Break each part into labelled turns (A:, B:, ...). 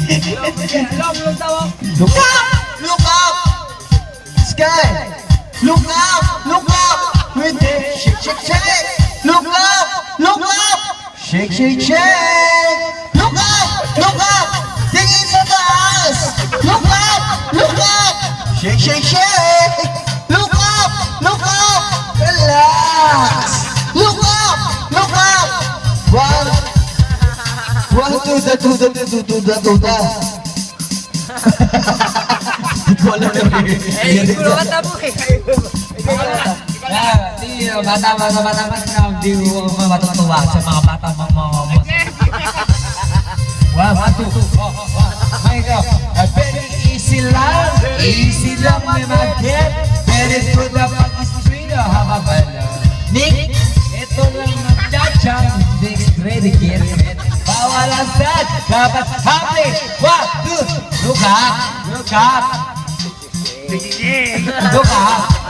A: Look up! Look up! Sky! Look up! Look up! With it! Shake, shake, shake! Look up! Look up! Shake, shake, shake! Look up! Look up! Tingin sa taas! Look up! Look up! Shake, shake, shake! Look up! Look up! Relax! Look up! Look up! One, tuda. Hindi ko alam na
B: Siguro kata mo eh.
C: Bata na di mo matutuwa sa mga bata mga One, two. My God. Very easy lang may mag-get. Very good na pag-street hababala. Nick, ito lang mag-judge. Next ready, get it. Bawal ang sad, dapat happy. One, two. Look up. Look up. Look up.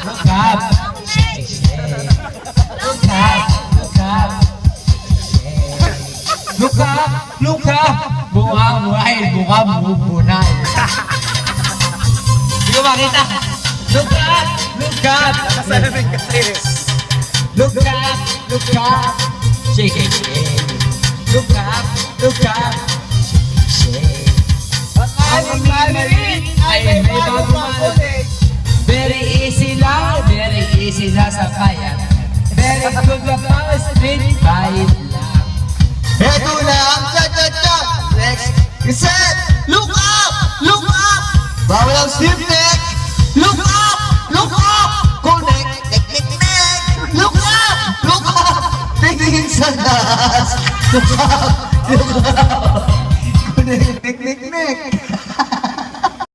C: Look up. Look up. Look up. Look up. Look up. Bunga mo ay bunga mo bunay. Hindi ko makita. Look up. Look up.
B: Nakasalamin kasi.
C: Look up. Look up. Shake it. Look up. Look up. Shake. Ang maliit ay may bago. Very easy lang sa bayan. Very good na pang street fight lang.
A: Eto na ang cha-cha-cha! Next, reset! Look up! Look up! Bawal ang stiff neck! Look up! Look up! Connect! Nek! Look up! Look up! Tingin sa taas! Look up! Look up! Connect! Nek!